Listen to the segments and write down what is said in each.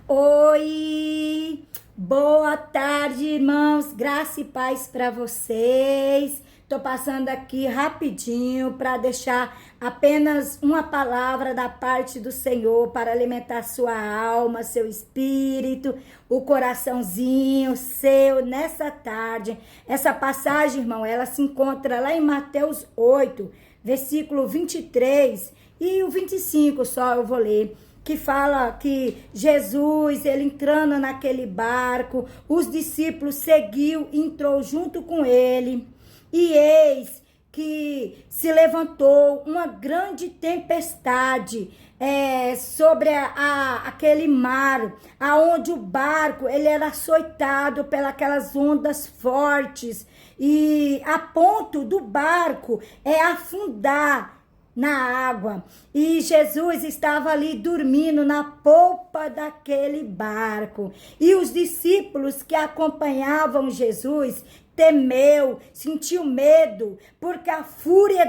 Oi, boa tarde, irmãos, graça e paz para vocês. Tô passando aqui rapidinho para deixar apenas uma palavra da parte do Senhor para alimentar sua alma, seu espírito, o coraçãozinho seu nessa tarde. Essa passagem, irmão, ela se encontra lá em Mateus 8, versículo 23 e o 25 só eu vou ler. Que fala que Jesus, ele entrando naquele barco, os discípulos seguiu, entrou junto com ele, e eis que se levantou uma grande tempestade sobre aquele mar, aonde o barco ele era açoitado pelas ondas fortes, e a ponto do barco afundar na água, e Jesus estava ali dormindo na polpa daquele barco, e os discípulos que acompanhavam Jesus sentiu medo, porque a fúria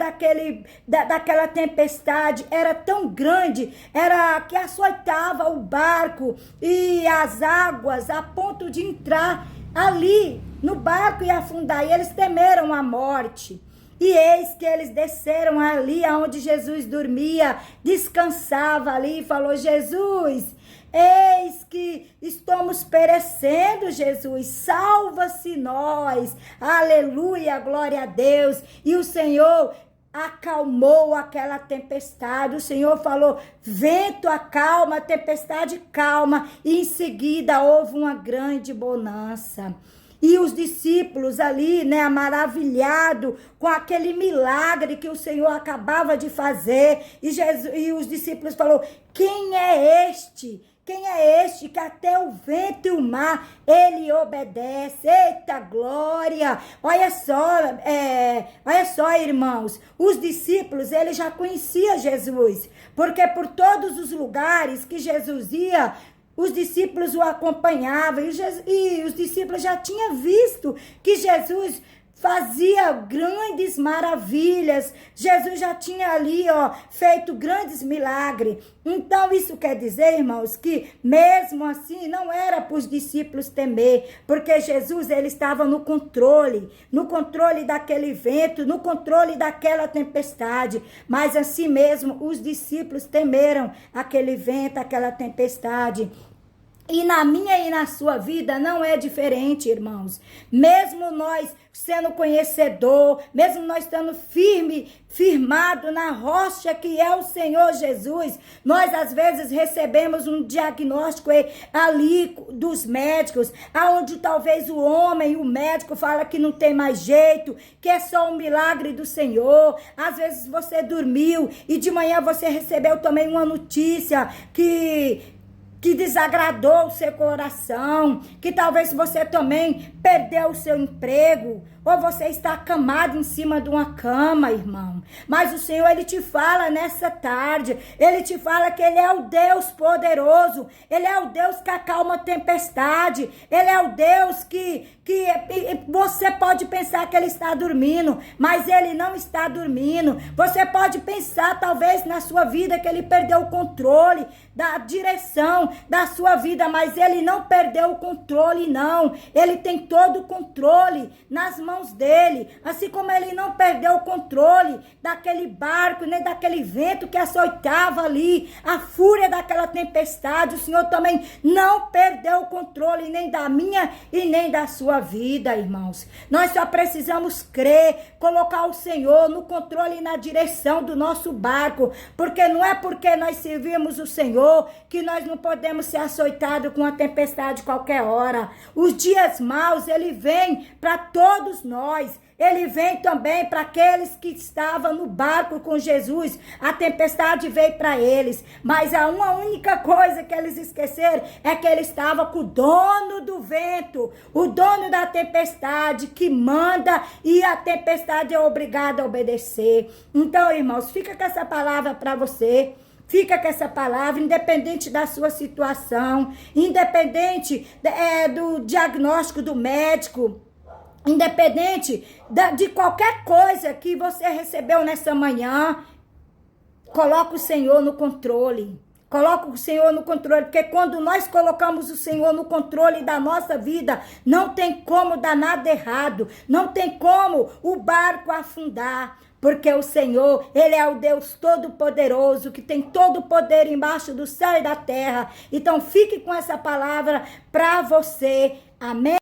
daquela tempestade era tão grande, era que açoitava o barco e as águas a ponto de entrar ali no barco e afundar, e eles temeram a morte. E eis que eles desceram ali aonde Jesus dormia, descansava ali, e falou: Jesus, eis que estamos perecendo, Jesus, salva-se nós, aleluia, glória a Deus. E o Senhor acalmou aquela tempestade, o Senhor falou: vento acalma, tempestade calma, e em seguida houve uma grande bonança. E os discípulos ali, maravilhado com aquele milagre que o Senhor acabava de fazer. E os discípulos falaram: quem é este? Quem é este que até o vento e o mar ele obedece? Eita glória! Olha só, irmãos, os discípulos eles já conheciam Jesus, porque por todos os lugares que Jesus ia, os discípulos o acompanhavam, e os discípulos já tinham visto que Jesus fazia grandes maravilhas. Jesus já tinha ali, feito grandes milagres. Então isso quer dizer, irmãos, que mesmo assim não era para os discípulos temer, porque Jesus ele estava no controle daquele vento, no controle daquela tempestade. Mas assim mesmo os discípulos temeram aquele vento, aquela tempestade. E na minha e na sua vida não é diferente, irmãos. Mesmo nós sendo conhecedor, mesmo nós estando firmado na rocha que é o Senhor Jesus, nós às vezes recebemos um diagnóstico ali dos médicos, aonde talvez o homem, o médico fala que não tem mais jeito, que é só um milagre do Senhor. Às vezes você dormiu e de manhã você recebeu também uma notícia que desagradou o seu coração, que talvez você também perdeu o seu emprego, ou você está acamado em cima de uma cama, irmão. Mas o Senhor, ele te fala nessa tarde, ele te fala que ele é o Deus poderoso, ele é o Deus que acalma a tempestade, ele é o Deus que você pode pensar que ele está dormindo, mas ele não está dormindo. Você pode pensar talvez na sua vida que ele perdeu o controle da direção da sua vida, mas ele não perdeu o controle, não. Ele tem todo o controle nas mãos dele, assim como ele não perdeu o controle daquele barco, nem daquele vento que açoitava ali, a fúria daquela tempestade. O Senhor também não perdeu o controle nem da minha e nem da sua vida, irmãos. Nós só precisamos crer, colocar o Senhor no controle e na direção do nosso barco, porque não é porque nós servimos o Senhor que nós não podemos ser açoitados com uma tempestade qualquer hora. Os dias maus, ele vem para todos nós. Ele vem também para aqueles que estavam no barco com Jesus. A tempestade veio para eles. Mas a uma única coisa que eles esqueceram é que ele estava com o dono do vento, o dono da tempestade, que manda, e a tempestade é obrigada a obedecer. Então, irmãos, fica com essa palavra para você. Fica com essa palavra, independente da sua situação, independente do diagnóstico do médico, independente de qualquer coisa que você recebeu nessa manhã. Coloca o Senhor no controle. Coloca o Senhor no controle, porque quando nós colocamos o Senhor no controle da nossa vida, não tem como dar nada errado, não tem como o barco afundar, porque o Senhor, Ele é o Deus Todo-Poderoso, que tem todo o poder embaixo do céu e da terra. Então fique com essa palavra para você, amém?